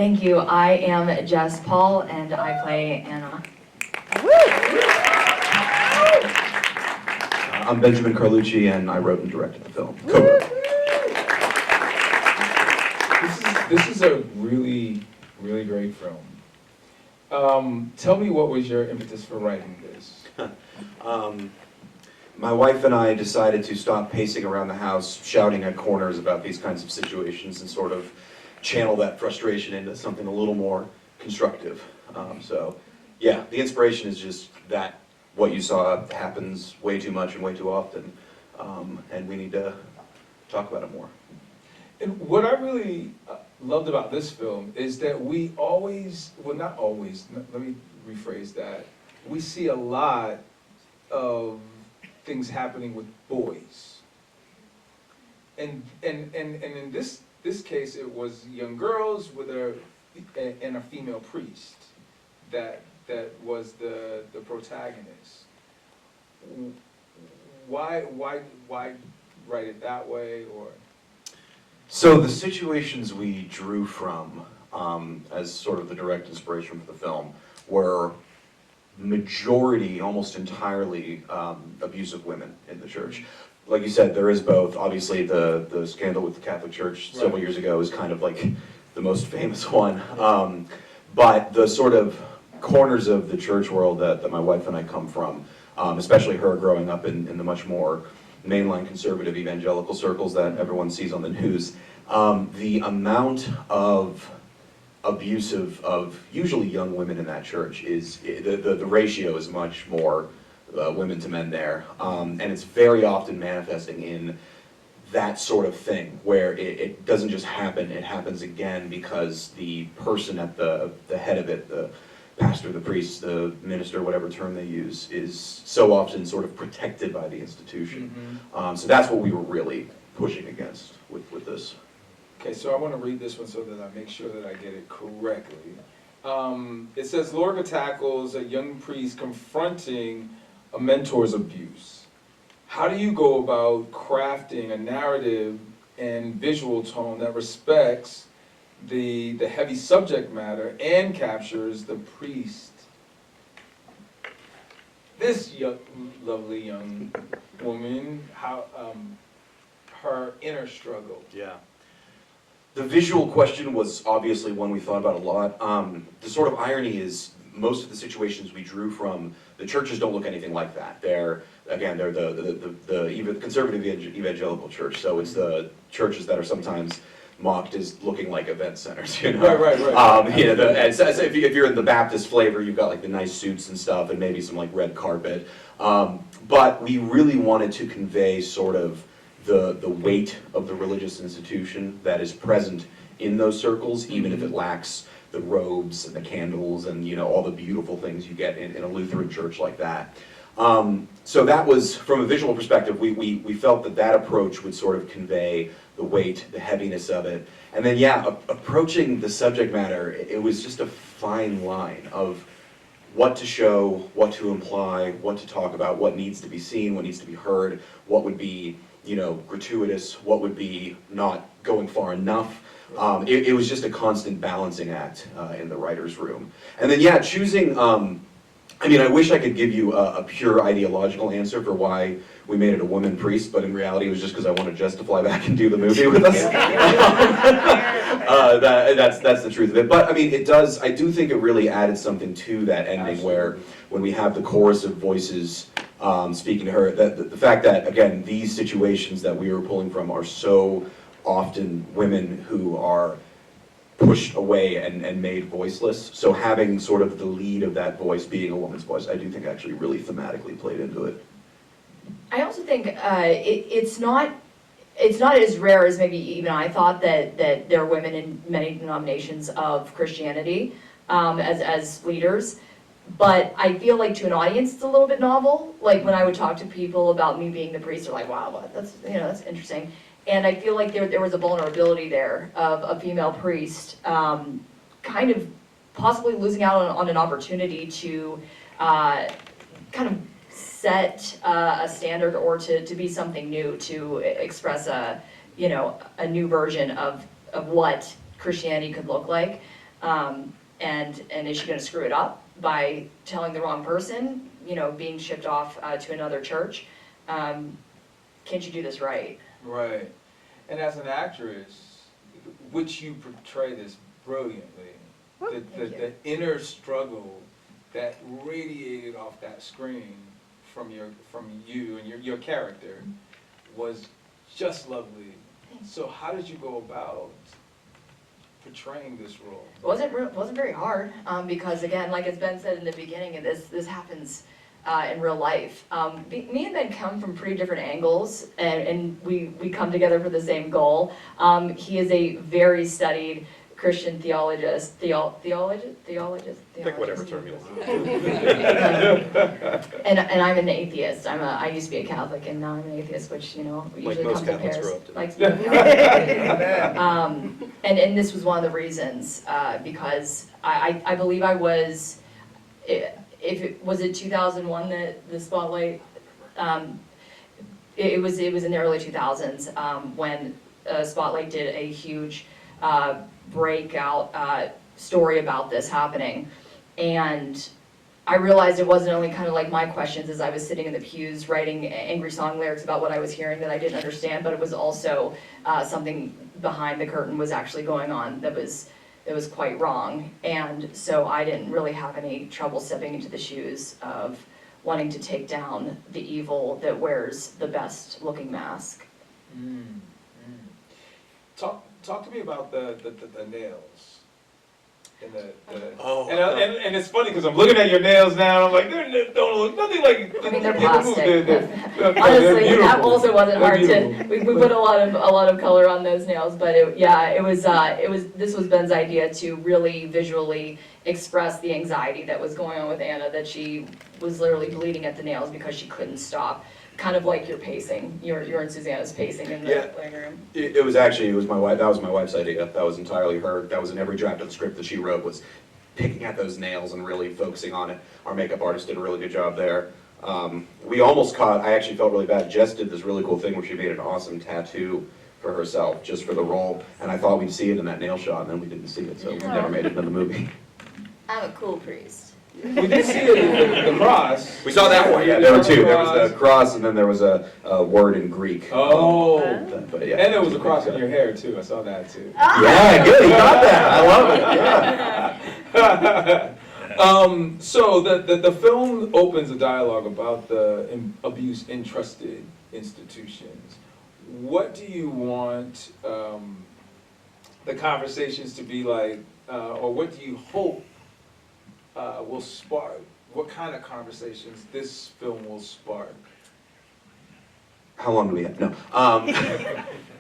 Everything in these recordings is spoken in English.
Thank you. I am Jess Paul, and I play Anna. I'm Benjamin Carlucci, and I wrote and directed the film. Kocur. This is a really, really great film. Tell me, what was your impetus for writing this? My wife and I decided to stop pacing around the house, shouting at corners about these kinds of situations, and sort of channel that frustration into something a little more constructive. So, yeah, the inspiration is just that what you saw happens way too much and way too often, and we need to talk about it more. And what I really loved about this film is that we always, well, not always, let me rephrase that. We see a lot of things happening with boys. And in this case, it was young girls with and a female priest that was the protagonist. Why write it that way, or? So the situations we drew from as sort of the direct inspiration for the film were majority, almost entirely, abusive women in the church. Like you said, there is both. Obviously, the scandal with the Catholic Church several years ago is kind of like the most famous one. But the sort of corners of the church world that my wife and I come from, especially her growing up in the much more mainline conservative evangelical circles that everyone sees on the news, the amount of abuse of usually young women in that church is, the ratio is much more women to men there, and it's very often manifesting in that sort of thing where it doesn't just happen, it happens again because the person at the head of it, the pastor, the priest, the minister, whatever term they use, is so often sort of protected by the institution. Mm-hmm. So that's what we were really pushing against with this. Okay, so I want to read this one so that I make sure that I get it correctly. It says, Lorica tackles a young priest confronting a mentor's abuse. How do you go about crafting a narrative and visual tone that respects the heavy subject matter and captures the priest? This lovely young woman, how her inner struggle. Yeah. The visual question was obviously one we thought about a lot. The sort of irony is most of the situations we drew from, the churches don't look anything like that. They're the conservative evangelical church, so it's the churches that are sometimes mocked as looking like event centers, you know? Right. If you're in the Baptist flavor, you've got like the nice suits and stuff and maybe some like red carpet. But we really wanted to convey sort of the weight of the religious institution that is present in those circles, even if it lacks the robes and the candles and, you know, all the beautiful things you get in a Lutheran church like that. So that was, from a visual perspective, we felt that approach would sort of convey the weight, the heaviness of it. And then, yeah, approaching the subject matter, it was just a fine line of what to show, what to imply, what to talk about, what needs to be seen, what needs to be heard, what would be, you know, gratuitous, what would be not going far enough. It was just a constant balancing act in the writer's room. And then, yeah, choosing, I mean, I wish I could give you a pure ideological answer for why we made it a woman priest, but in reality it was just because I wanted Jess to fly back and do the movie with us. That's the truth of it. But I mean, I do think it really added something to that ending. Absolutely. Where when we have the chorus of voices speaking to her, the fact that, again, these situations that we were pulling from are so often women who are pushed away and made voiceless. So having sort of the lead of that voice being a woman's voice, I do think actually really thematically played into it. I also think it's not as rare as maybe even I thought that there are women in many denominations of Christianity as leaders. But I feel like to an audience it's a little bit novel. Like when I would talk to people about me being the priest, they're like, wow, that's interesting. And I feel like there was a vulnerability there of a female priest kind of possibly losing out on an opportunity to kind of set a standard or to be something new, to express a new version of what Christianity could look like. And is she gonna screw it up by telling the wrong person, you know, being shipped off to another church? Can she do this right? Right. And as an actress, which you portray this brilliantly, the inner struggle that radiated off that screen from you and your character was just lovely. So how did you go about portraying this role? It wasn't very hard, because again, like it's been said in the beginning, and this happens in real life. Me and Ben come from pretty different angles, and we come together for the same goal. He is a very studied Christian theologist. Pick whatever term you want. And I'm an atheist. I used to be a Catholic, and now I'm an atheist, which, you know, usually most comes in Catholics pairs. grow up to be. And this was one of the reasons, because I believe I was, was it 2001 that the Spotlight, it was in the early 2000s, when Spotlight did a huge breakout story about this happening. And I realized it wasn't only kind of like my questions as I was sitting in the pews writing angry song lyrics about what I was hearing that I didn't understand, but it was also something behind the curtain was actually going on that was quite wrong. And so I didn't really have any trouble stepping into the shoes of wanting to take down the evil that wears the best looking mask. Talk to me about the nails. And Oh. and it's funny because I'm looking at your nails now. I'm like, they don't look nothing like. I mean, they're in the movie. plastic. They're Honestly, beautiful. that also wasn't hard to. They're We put a lot of color on those nails, but this was Ben's idea to really visually express the anxiety that was going on with Anna, that she was literally bleeding at the nails because she couldn't stop. Kind of like your pacing, you're in Susannah's pacing in the living room. It was my wife, that was my wife's idea. That was entirely her. That was in every draft of the script that she wrote, was picking at those nails and really focusing on it. Our makeup artist did a really good job there. We almost caught, I actually felt really bad. Jess did this really cool thing where she made an awesome tattoo for herself, just for the role. And I thought we'd see it in that nail shot, and then we didn't see it, so we never made it in the movie. I'm a cool priest. We did see it in the cross. We saw that one, yeah, there were two. There was the cross, and then there was a word in Greek. Oh. But yeah. And there was a cross in your hair too. I saw that too. Yeah, good, you got that. I love it, yeah. So the film opens a dialogue about the abuse in trusted institutions. What do you want the conversations to be like, or what do you hope will spark? What kind of conversations this film will spark? How long do we have? No.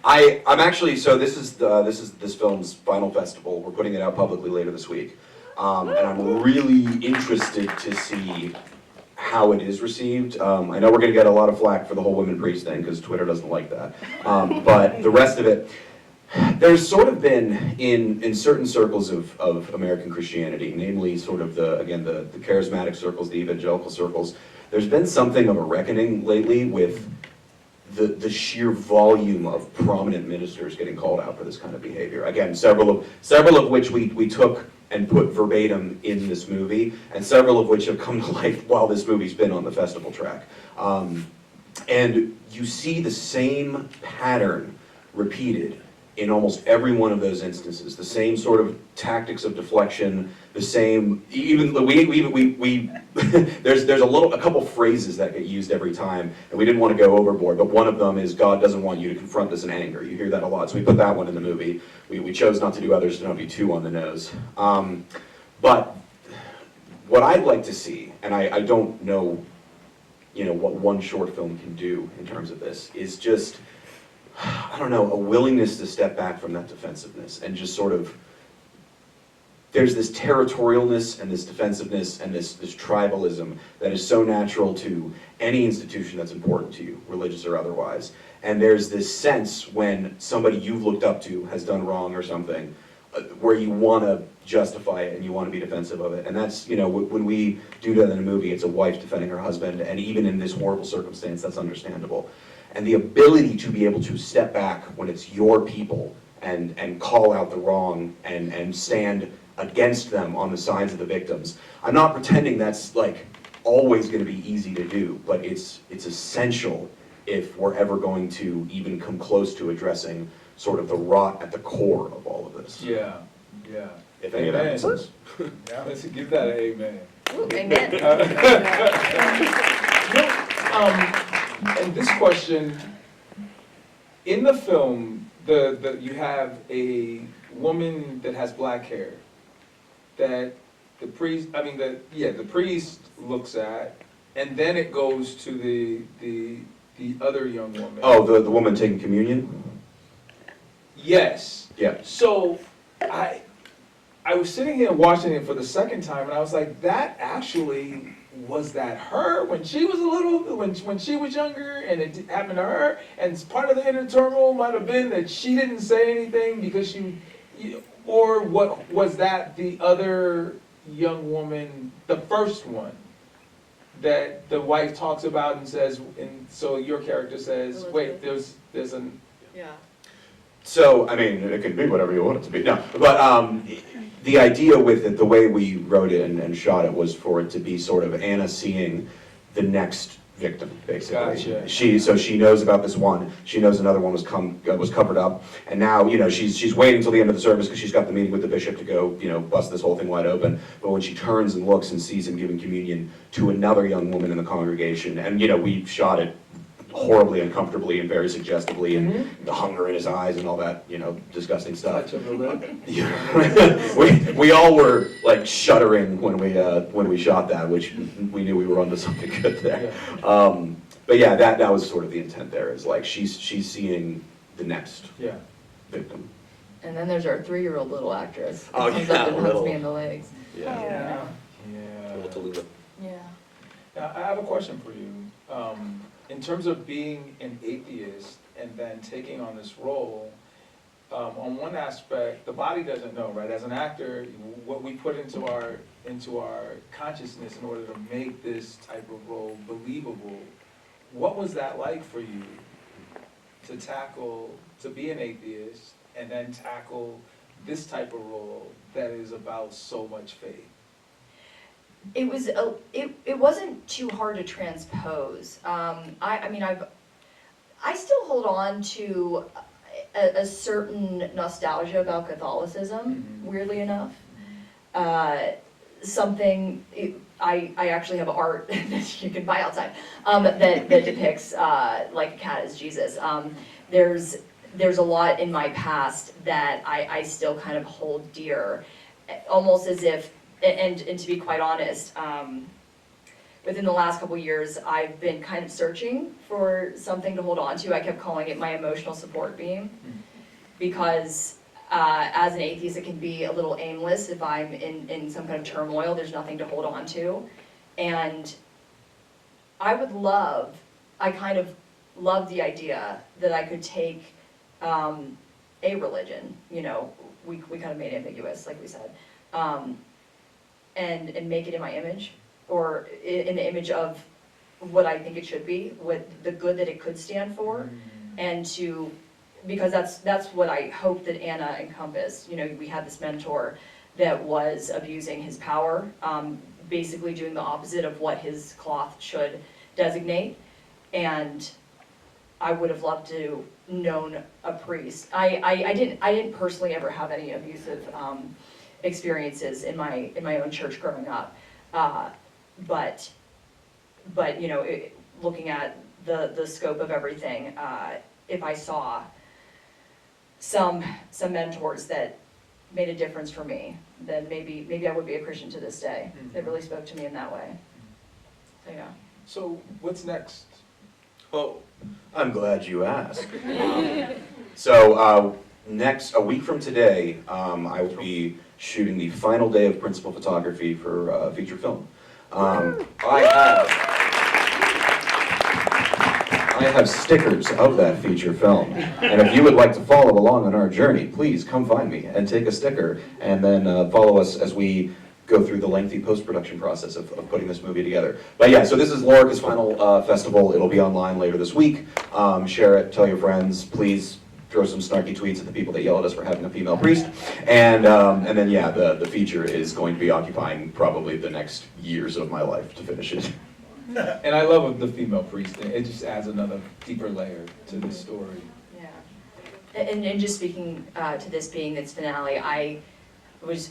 I'm actually, so this is this film's final festival. We're putting it out publicly later this week. And I'm really interested to see how it is received. I know we're gonna get a lot of flack for the whole women priest thing, because Twitter doesn't like that. But the rest of it, there's sort of been, in certain circles of American Christianity, namely sort of the charismatic circles, the evangelical circles, there's been something of a reckoning lately with the sheer volume of prominent ministers getting called out for this kind of behavior. Again, several of which we took and put verbatim in this movie, and several of which have come to light while this movie's been on the festival track. And you see the same pattern repeated in almost every one of those instances. The same sort of tactics of deflection, the same, even there's a couple phrases that get used every time, and we didn't want to go overboard, but one of them is, God doesn't want you to confront this in anger. You hear that a lot, so we put that one in the movie. We chose not to do others to not be too on the nose. But what I'd like to see, and I don't know, what one short film can do in terms of this, is just, I don't know, a willingness to step back from that defensiveness and just sort of, there's this territorialness and this defensiveness and this tribalism that is so natural to any institution that's important to you, religious or otherwise. And there's this sense when somebody you've looked up to has done wrong or something, where you want to justify it and you want to be defensive of it. And that's, when we do that in a movie, it's a wife defending her husband, and even in this horrible circumstance, that's understandable. And the ability to be able to step back when it's your people and call out the wrong and stand against them on the sides of the victims. I'm not pretending that's like always going to be easy to do, but it's essential if we're ever going to even come close to addressing sort of the rot at the core of all of this. Yeah, yeah. If any of that makes sense. Yeah, let's give that an amen. Ooh, amen. And this question, in the film, you have a woman that has black hair that the priest looks at, and then it goes to the other young woman. Oh, the woman taking communion? Yes. Yeah. So I was sitting here watching it for the second time, and I was like, that actually, was that her when she was when she was younger, and it happened to her? And part of the inner turmoil might have been that she didn't say anything because or what was that the other young woman, the first one, that the wife talks about and says, and so your character says, wait, there's an... Yeah. So, I mean, it can be whatever you want it to be. No, but the idea with it, the way we wrote it and shot it, was for it to be sort of Anna seeing the next victim, basically. Gotcha. So she knows about this one. She knows another one was covered up, and now she's waiting till the end of the service because she's got the meeting with the bishop to go bust this whole thing wide open. But when she turns and looks and sees him giving communion to another young woman in the congregation, and we shot it horribly uncomfortably and very suggestively, and the hunger in his eyes and all that disgusting stuff. Touch of the lip. we all were like shuddering when we shot that, which we knew we were onto something good there. Yeah. But yeah, that was sort of the intent there, is like she's seeing the next victim. And then there's our 3-year-old little actress. Who Oh, comes yeah, up and hugs little- me in the legs. Yeah. Yeah. Now, I have a question for you. In terms of being an atheist and then taking on this role, on one aspect, the body doesn't know, right? As an actor, what we put into our consciousness in order to make this type of role believable. What was that like for you to be an atheist and then tackle this type of role that is about so much faith? It was it wasn't too hard to transpose. I still hold on to a certain nostalgia about Catholicism, weirdly enough. Something, I actually have art that you can buy outside that depicts like a cat as Jesus. There's a lot in my past that I still kind of hold dear, almost as if, and to be quite honest, within the last couple years, I've been kind of searching for something to hold on to. I kept calling it my emotional support beam, because as an atheist, it can be a little aimless. If I'm in some kind of turmoil, there's nothing to hold on to. And I kind of love the idea that I could take a religion, we kind of made it ambiguous, like we said, and make it in my image, or in the image of what I think it should be, what the good that it could stand for, and because that's what I hope that Anna encompassed. We had this mentor that was abusing his power, basically doing the opposite of what his cloth should designate, and I would have loved to known a priest. I didn't personally ever have any abusive experiences in my own church growing up, but looking at the scope of everything, if I saw some mentors that made a difference for me, then maybe I would be a Christian to this day. It really spoke to me in that way. So yeah. So what's next? Oh, I'm glad you asked. So a week from today, I will be shooting the final day of principal photography for a feature film. I have stickers of that feature film, and if you would like to follow along on our journey, please come find me and take a sticker, and then follow us as we go through the lengthy post-production process of putting this movie together. But yeah, so this is Lorica's final festival. It'll be online later this week. Share it, tell your friends, please throw some snarky tweets at the people that yell at us for having a female priest. And then, yeah, the feature is going to be occupying probably the next years of my life to finish it. And I love the female priest. It just adds another deeper layer to the story. Yeah. And just speaking to this being its finale, I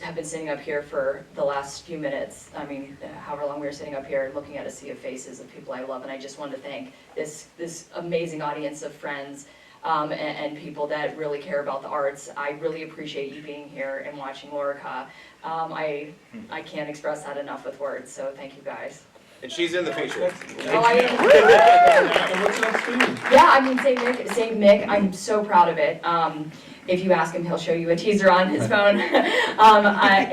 have been sitting up here for the last few minutes. I mean, however long we were sitting up here looking at a sea of faces of people I love, and I just wanted to thank this amazing audience of friends and people that really care about the arts. I really appreciate you being here and watching Lorica. I can't express that enough with words, so thank you guys. And she's in the feature. Oh, I am. And what's next for you? Yeah, I mean, Saint Mick, I'm so proud of it. If you ask him, he'll show you a teaser on his phone. I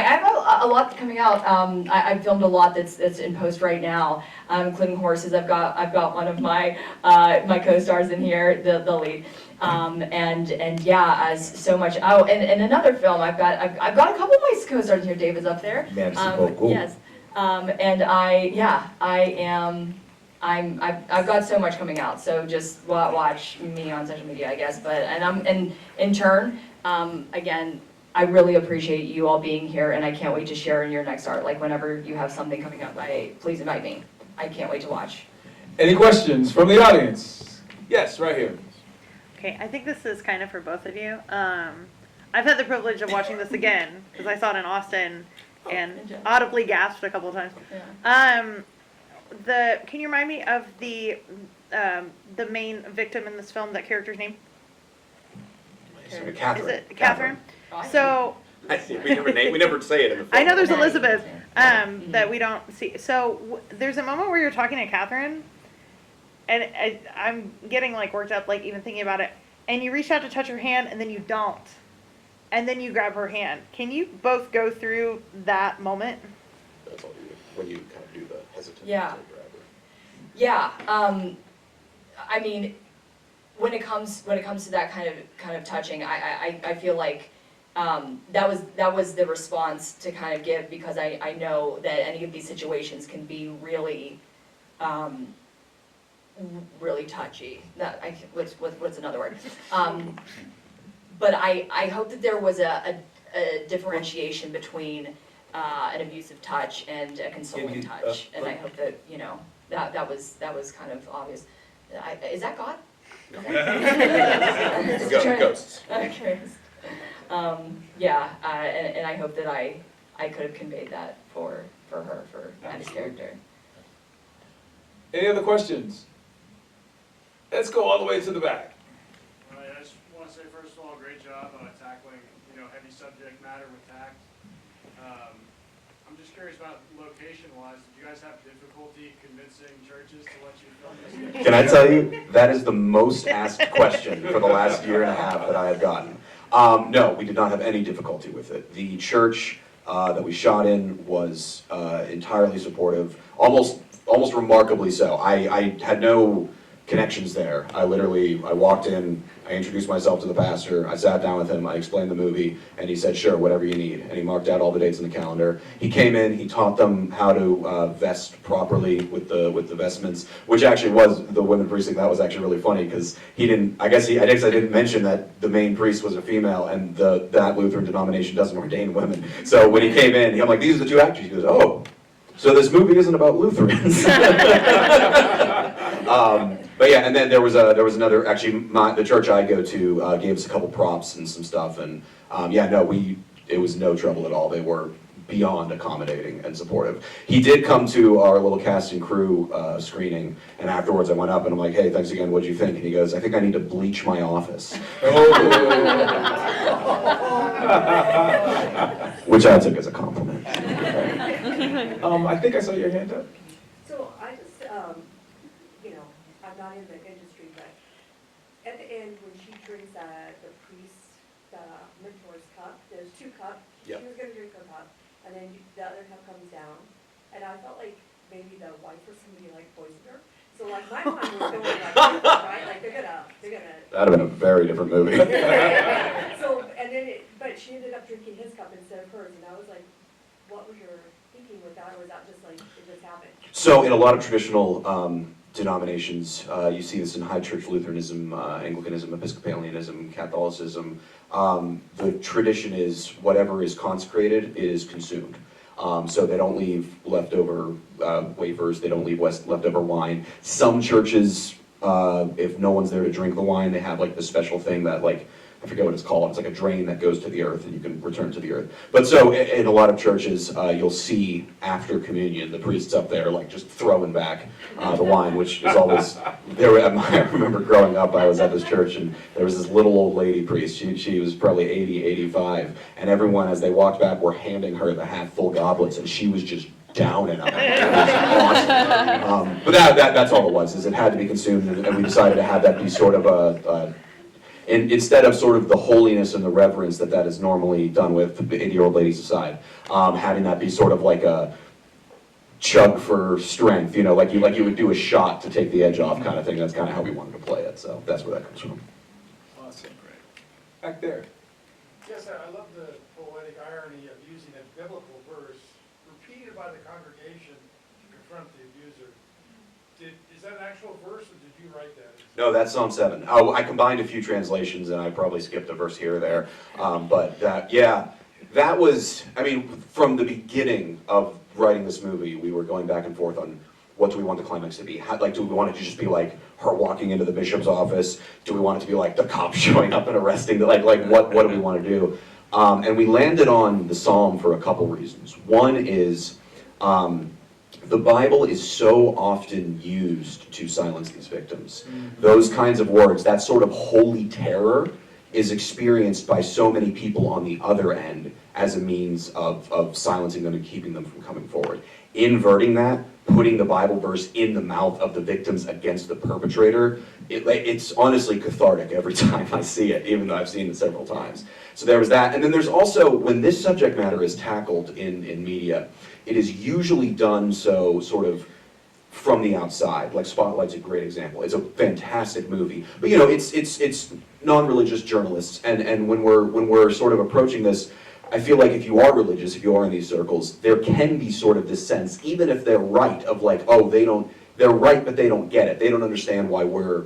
have a lot coming out. I've filmed a lot that's in post right now, including horses. I've got one of my my co-stars in here, the lead. And yeah, as so much. Oh, and another film. I've got a couple of my co-stars here. David's up there. Yes. And I've got so much coming out, so just watch me on social media, I guess. And in turn, again, I really appreciate you all being here, and I can't wait to share in your next art. Like whenever you have something coming up, please invite me. I can't wait to watch. Any questions from the audience? Yes, right here. Okay, I think this is kind of for both of you. I've had the privilege of watching this again because I saw it in Austin and audibly gasped a couple of times. Yeah. Can you remind me of the main victim in this film? That character's name? Catherine. Is it Catherine? So we never say it in the film. I know there's Elizabeth that we don't see. So there's a moment where you're talking to Catherine, and I'm getting like worked up, like even thinking about it. And you reach out to touch her hand, and then you don't, and then you grab her hand. Can you both go through that moment? That's all you do. When you kind of do the hesitant. Yeah. Yeah. I mean, when it comes to that kind of touching, I feel like that was the response to kind of give, because I know that any of these situations can be really really touchy. What's another word? But I hope that there was a differentiation between an abusive touch and a consoling touch, and I hope that that was kind of obvious. Is that God? Ghosts. Okay. Yeah, and I hope that I could have conveyed that for her, for Maddie's character. Any other questions? Let's go all the way to the back. All right, I just want to say, first of all, great job tackling, heavy subject matter with tact. I'm just curious about location-wise, did you guys have difficulty convincing churches to let you film this? Can I tell you, that is the most asked question for the last year and a half that I have gotten. No, we did not have any difficulty with it. The church that we shot in was entirely supportive, almost remarkably so. I had no connections there. I walked in, I introduced myself to the pastor, I sat down with him, I explained the movie, and he said, sure, whatever you need. And he marked out all the dates in the calendar. He came in, he taught them how to vest properly with the vestments, which actually was the women precinct. That was actually really funny, because I guess I didn't mention that the main priest was a female, and that Lutheran denomination doesn't ordain women. So when he came in, I'm like, these are the two actors. He goes, oh, so this movie isn't about Lutherans. But yeah, and then there was another, actually, the church I go to gave us a couple props and some stuff, and it was no trouble at all. They were beyond accommodating and supportive. He did come to our little cast and crew screening, and afterwards I went up and I'm like, hey, thanks again, what'd you think? And he goes, I think I need to bleach my office. Which I took as a compliment. I think I saw your hand up. So I just, I'm not in the industry, but at the end, when she drinks the priest's mentor's cup, there's 2 cups. Yep. She was gonna drink her cup, and then the other cup comes down, and I felt like maybe the wife or somebody poisoned her. So my mind was going right, like they're gonna. That'd have been a very different movie. So, but she ended up drinking his cup instead of hers, and I was like, what was your thinking with that, or was that just like, it just happened? So in a lot of traditional denominations. You see this in High Church Lutheranism, Anglicanism, Episcopalianism, Catholicism. The tradition is whatever is consecrated is consumed. So they don't leave leftover wafers, they don't leave leftover wine. Some churches, if no one's there to drink the wine, they have like this special thing that like, I forget what it's called, it's like a drain that goes to the earth and you can return to the earth. But so in a lot of churches, you'll see after communion, the priest's up there like just throwing back the wine, which is always, I remember growing up, I was at this church and there was this little old lady priest, she was probably 80, 85, and everyone as they walked back were handing her the half full goblets and she was just downing them. It was awesome. But that's all it was, is it had to be consumed, and we decided to have that be sort of instead of sort of the holiness and the reverence that is normally done with 80-year-old ladies aside, having that be sort of like a chug for strength, you know, like you would do a shot to take the edge off kind of thing. That's kind of how we wanted to play it, so that's where that comes from. Awesome. Back there. Yes, I love the poetic irony of using a biblical verse repeated by the congregation to confront the abuser. Is that an actual verse, or did you write that? No, that's Psalm 7. Oh, I combined a few translations, and I probably skipped a verse here or there. But that was, I mean, from the beginning of writing this movie, we were going back and forth on what do we want the climax to be? Do we want it to just be like her walking into the bishop's office? Do we want it to be like the cops showing up and arresting? Like what do we want to do? And we landed on the psalm for a couple reasons. One is the Bible is so often used to silence these victims. Those kinds of words, that sort of holy terror, is experienced by so many people on the other end as a means of silencing them and keeping them from coming forward. Inverting that, putting the Bible verse in the mouth of the victims against the perpetrator, it's honestly cathartic every time I see it, even though I've seen it several times. So there was that. And then there's also, when this subject matter is tackled in media, it is usually done so sort of from the outside. Like Spotlight's a great example. It's a fantastic movie. But you know, it's non-religious journalists, and when we're sort of approaching this, I feel like if you are religious, if you are in these circles, there can be sort of this sense, even if they're right, of like, oh, they're right, but they don't get it. They don't understand why we're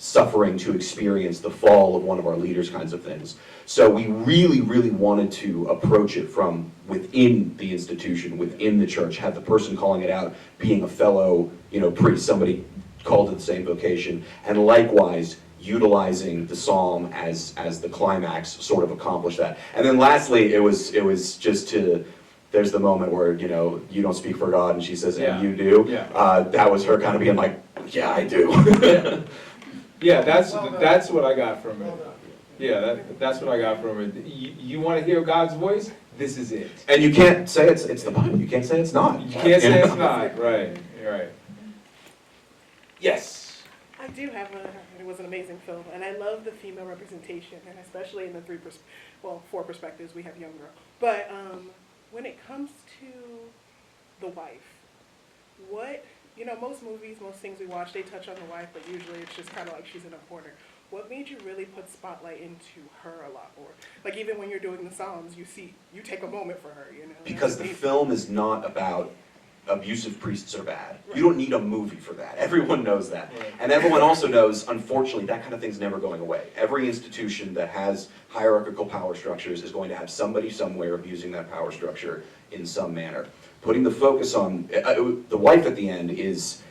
suffering to experience the fall of one of our leaders kinds of things. So we really, really wanted to approach it from within the institution, within the church, have the person calling it out being a fellow, you know, priest, somebody called to the same vocation, and likewise utilizing the psalm as the climax sort of accomplish that. And then lastly, it was just to, there's the moment where, you know, you don't speak for God, and she says, and you do. Yeah. That was her kind of being like, yeah, I do. Yeah, that's what I got from it. Yeah, that's what I got from it. You want to hear God's voice? This is it. And you can't say it's the Bible. You can't say it's not. You can't say it's not. Right. You're right. Yes. I do have it was an amazing film, and I love the female representation, and especially in the four perspectives. We have young girl, but when it comes to the wife, most movies, most things we watch, they touch on the wife, but usually it's just kind of like she's in a corner. What made you really put spotlight into her a lot more? Like even when you're doing the Psalms, you take a moment for her, you know? Because the film is not about abusive priests are bad. You don't need a movie for that. Everyone knows that. And everyone also knows, unfortunately, that kind of thing's never going away. Every institution that has hierarchical power structures is going to have somebody somewhere abusing that power structure in some manner. Putting the focus on the wife at the end is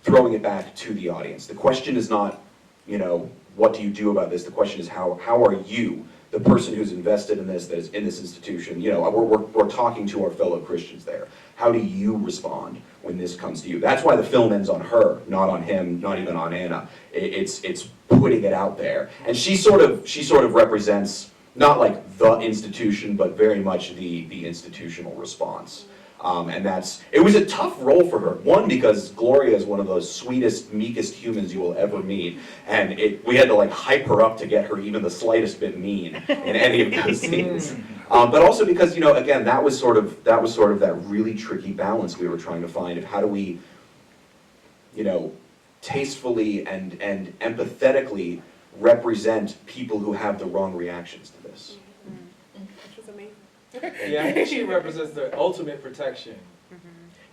throwing it back to the audience. The question is not, you know, what do you do about this? The question is how are you, the person who's invested in this, that is in this institution, you know, we're talking to our fellow Christians there. How do you respond when this comes to you? That's why the film ends on her, not on him, not even on Anna. It's putting it out there. And she sort of represents not like the institution, but very much the institutional response. And it was a tough role for her. One, because Gloria is one of the sweetest, meekest humans you will ever meet. And we had to like hype her up to get her even the slightest bit mean in any of those scenes. But also because, you know, again, that was sort of that really tricky balance we were trying to find of how do we, you know, tastefully and empathetically represent people who have the wrong reactions to this. Which was amazing. Yeah, I think she represents the ultimate protection.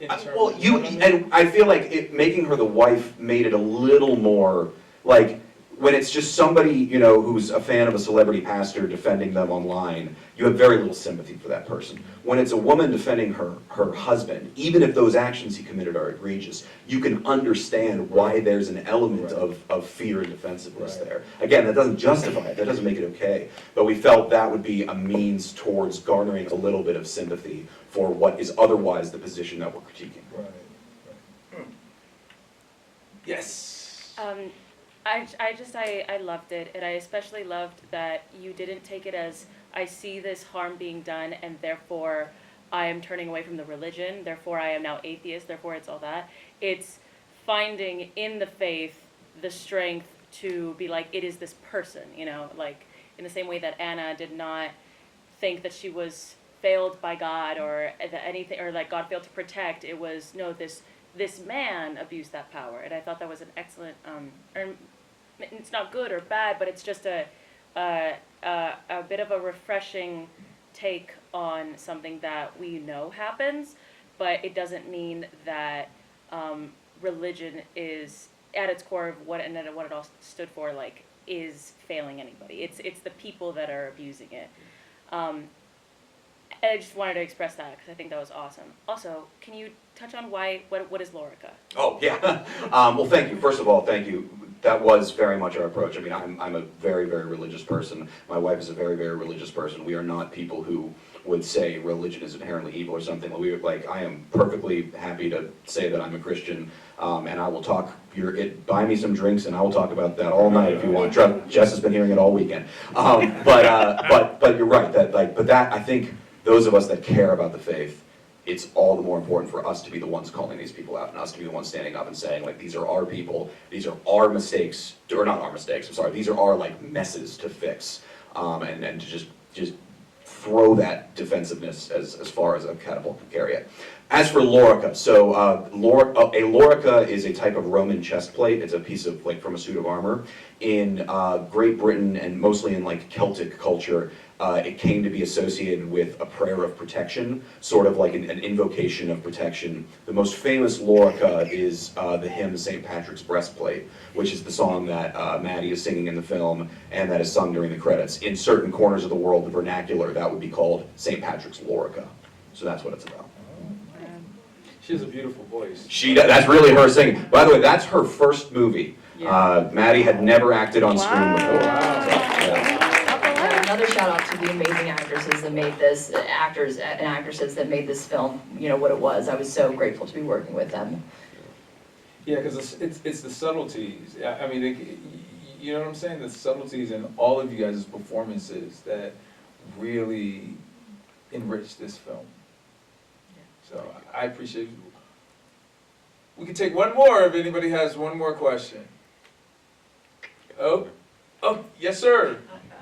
in terms Well, of- and I feel like making her the wife made it a little more, like, when it's just somebody, you know, who's a fan of a celebrity pastor defending them online, you have very little sympathy for that person. When it's a woman defending her husband, even if those actions he committed are egregious, you can understand why there's an element of fear and defensiveness there. Again, that doesn't justify it, that doesn't make it okay, but we felt that would be a means towards garnering a little bit of sympathy for what is otherwise the position that we're critiquing. Right. Yes. I loved it, and I especially loved that you didn't take it as, I see this harm being done, and therefore I am turning away from the religion, therefore I am now atheist, therefore it's all that. It's finding in the faith the strength to be like, it is this person, you know, like in the same way that Anna did not think that she was failed by God or that anything, or like God failed to protect. It was, no, this man abused that power, and I thought that was an excellent, or it's not good or bad, but it's just a bit of a refreshing take on something that we know happens, but it doesn't mean that religion is at its core of what it all stood for, like, is failing anybody. It's the people that are abusing it. I just wanted to express that because I think that was awesome. Also, can you touch on what is Lorica? Oh, yeah. Well, thank you. First of all, thank you. That was very much our approach. I mean, I'm a very, very religious person. My wife is a very, very religious person. We are not people who would say religion is inherently evil or something. I am perfectly happy to say that I'm a Christian, and I will talk. Buy me some drinks, and I will talk about that all night if you want. Jess has been hearing it all weekend. But you're right. That I think those of us that care about the faith, it's all the more important for us to be the ones calling these people out, and us to be the ones standing up and saying, like, these are our people, these are our mistakes, or not our mistakes, I'm sorry, these are our, like, messes to fix, and to just throw that defensiveness as far as a catapult can carry it. As for Lorica, so a Lorica is a type of Roman chest plate. It's a piece of, like, from a suit of armor. In Great Britain and mostly in, like, Celtic culture, it came to be associated with a prayer of protection, sort of like an invocation of protection. The most famous Lorica is the hymn St. Patrick's Breastplate, which is the song that Maddie is singing in the film and that is sung during the credits. In certain corners of the world, the vernacular, that would be called St. Patrick's Lorica. So that's what it's about. She has a beautiful voice. That's really her singing. By the way, that's her first movie. Yeah. Maddie had never acted on screen before. Wow. So, yeah. Another shout out to the amazing actresses that made this, actors and actresses that made this film, you know, what it was. I was so grateful to be working with them. Yeah, because it's the subtleties. I mean, you know what I'm saying? The subtleties in all of you guys' performances that really enrich this film. So I appreciate it. We can take one more if anybody has one more question. Oh, yes, sir.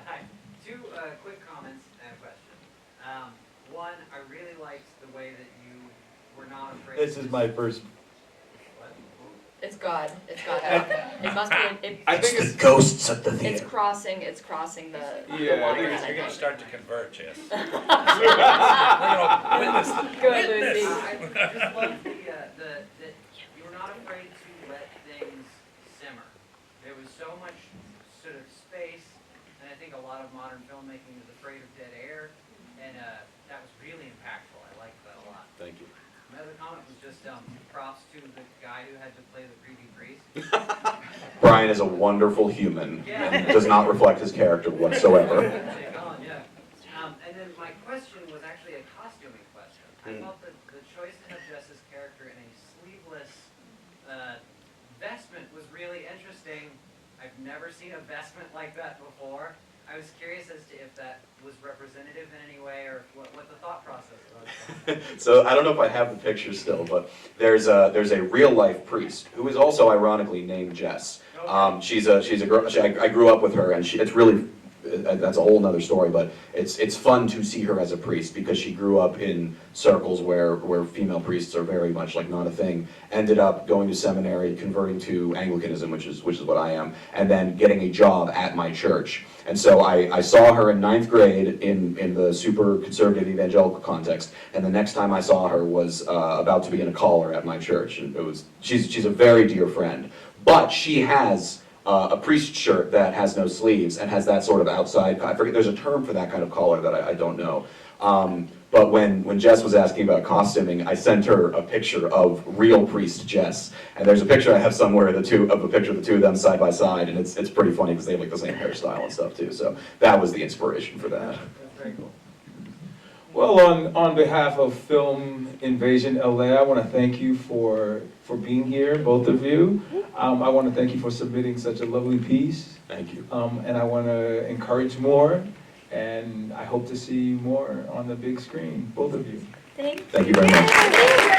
Hi. Two quick comments and a question. One, I really liked the way that you were not afraid. This is my first. What? It's God. It's God. It must be. I think It's the ghosts at the It's theater. crossing the Yeah, I line. think it's- We're gonna start to convert, Jess. Good, Lucy. I just loved that you were not afraid to let things simmer. There was so much sort of space, and I think a lot of modern filmmaking is afraid of dead air, and that was really impactful. I liked that a lot. Thank you. My other comment was just props to the guy who had to play the creepy priest. Brian is a wonderful human and does not reflect his character whatsoever. Take on, yeah. And then my question was actually a costuming question. I thought that the choice to have Jess's character in a sleeveless vestment was really interesting. I've never seen a vestment like that before. I was curious as to if that was representative in any way or what the thought process was. So I don't know if I have the picture still, but there's a real life priest who is also ironically named Jess. She's a girl. I grew up with her, and it's really that's a whole nother story, but it's fun to see her as a priest because she grew up in circles where female priests are very much like not a thing, ended up going to seminary, converting to Anglicanism, which is what I am, and then getting a job at my church. And so I saw her in 9th grade in the super conservative evangelical context, and the next time I saw her was about to be in a collar at my church. And she's a very dear friend, but she has a priest shirt that has no sleeves and has that sort of outside, I forget, there's a term for that kind of collar that I don't know. But when Jess was asking about costuming, I sent her a picture of real priest Jess. And there's a picture I have somewhere of a picture of the two of them side by side, and it's pretty funny because they have like the same hairstyle and stuff too. So that was the inspiration for that. That's very cool. Well, on behalf of Film Invasion LA, I want to thank you for being here, both of you. I want to thank you for submitting such a lovely piece. Thank you. And I want to encourage more, and I hope to see you more on the big screen, both of you. Thank you very much.